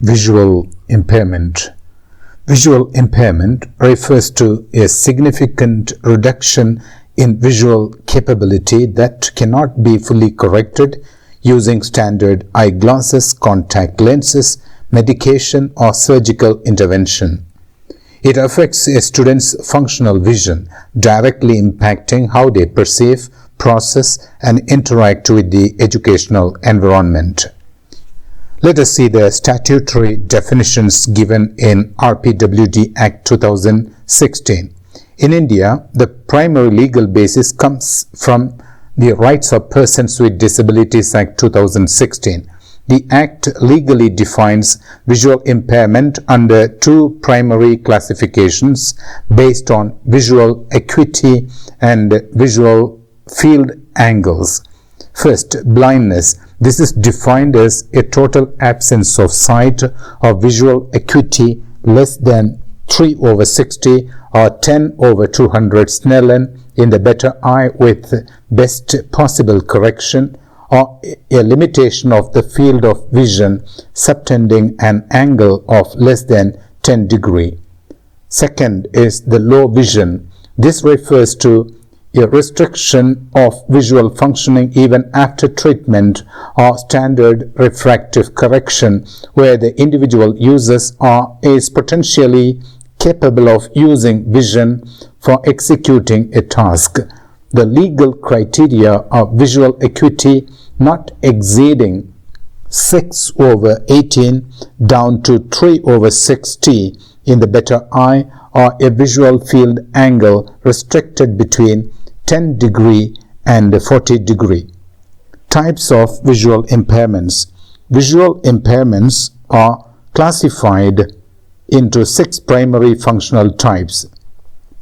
Visual impairment. Visual impairment refers to a significant reduction in visual capability that cannot be fully corrected using standard eyeglasses, contact lenses, medication, or surgical intervention. It affects a student's functional vision, directly impacting how they perceive, process, and interact with the educational environment. Let us see the statutory definitions given in RPWD Act 2016. In India, the primary legal basis comes from the Rights of Persons with Disabilities Act 2016. The Act legally defines visual impairment under two primary classifications based on visual acuity and visual field angles. First, blindness. This is defined as a total absence of sight or visual acuity less than 3/60 or 10/200 Snellen in the better eye with best possible correction, or a limitation of the field of vision subtending an angle of less than 10 degrees. Second is the low vision. This refers to a restriction of visual functioning even after treatment or standard refractive correction, where the individual uses or is potentially capable of using vision for executing a task. The legal criteria of visual acuity not exceeding 6/18 down to 3/60 in the better eye, or a visual field angle restricted between 10 degree and 40 degree. Types of visual impairments. Visual impairments are classified into 6 primary functional types.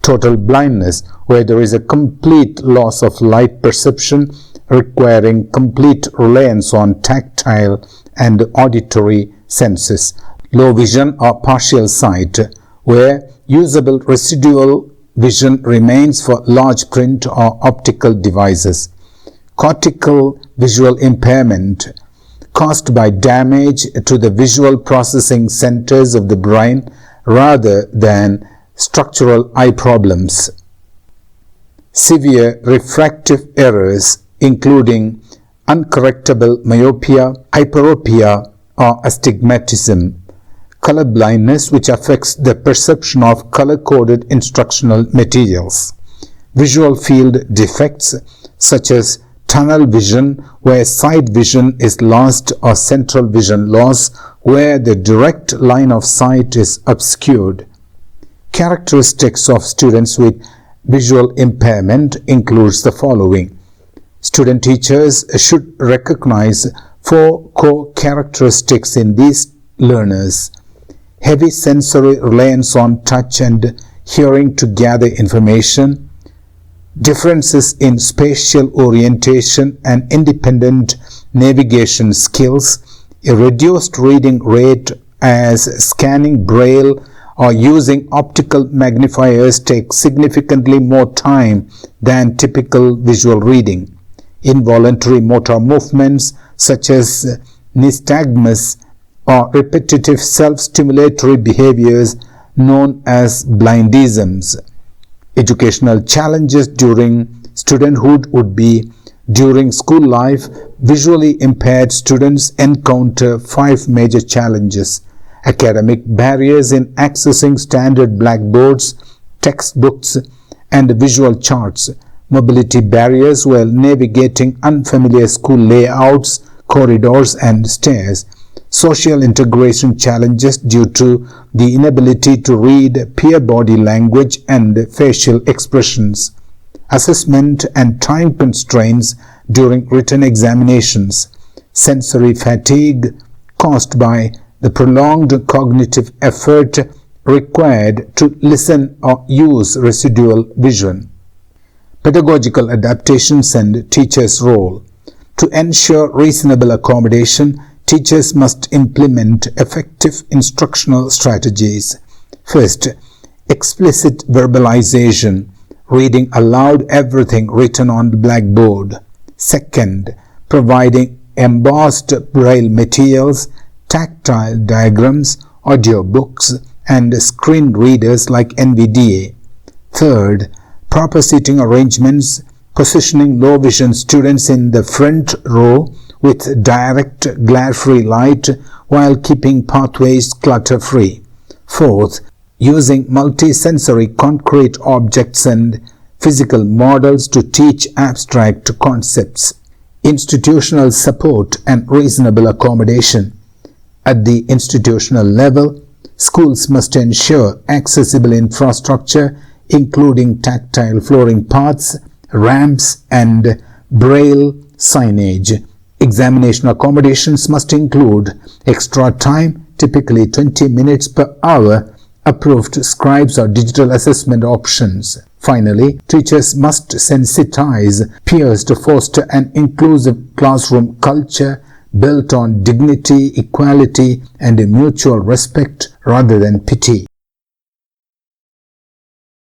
Total blindness, where there is a complete loss of light perception requiring complete reliance on tactile and auditory senses. Low vision or partial sight, where usable residual vision remains for large print or optical devices. Cortical visual impairment, caused by damage to the visual processing centers of the brain rather than structural eye problems. Severe refractive errors, including uncorrectable myopia, hyperopia, or astigmatism. Color blindness, which affects the perception of color-coded instructional materials. Visual field defects, such as tunnel vision, where side vision is lost, or central vision loss, where the direct line of sight is obscured. Characteristics of students with visual impairment includes the following. Student teachers should recognize 4 core characteristics in these learners. Heavy sensory reliance on touch and hearing to gather information, differences in spatial orientation and independent navigation skills, a reduced reading rate as scanning braille or using optical magnifiers takes significantly more time than typical visual reading, involuntary motor movements such as nystagmus or repetitive self-stimulatory behaviors known as blindisms. Educational challenges during studenthood would be: during school life, visually impaired students encounter 5 major challenges: academic barriers in accessing standard blackboards, textbooks, and visual charts, mobility barriers while navigating unfamiliar school layouts, corridors, and stairs, social integration challenges due to the inability to read peer body language and facial expressions, assessment and time constraints during written examinations, sensory fatigue caused by the prolonged cognitive effort required to listen or use residual vision. Pedagogical adaptations and teachers' role. To ensure reasonable accommodation, teachers must implement effective instructional strategies. First, explicit verbalization, reading aloud everything written on the blackboard. Second, providing embossed braille materials, tactile diagrams, audio books, and screen readers like NVDA. Third, proper seating arrangements, positioning low vision students in the front row with direct glare-free light while keeping pathways clutter-free. Fourth, using multi-sensory concrete objects and physical models to teach abstract concepts. Institutional support and reasonable accommodation. At the institutional level, schools must ensure accessible infrastructure including tactile flooring paths, ramps, and braille signage. Examination accommodations must include extra time, typically 20 minutes per hour, approved scribes or digital assessment options. Finally, teachers must sensitize peers to foster an inclusive classroom culture built on dignity, equality, and mutual respect rather than pity.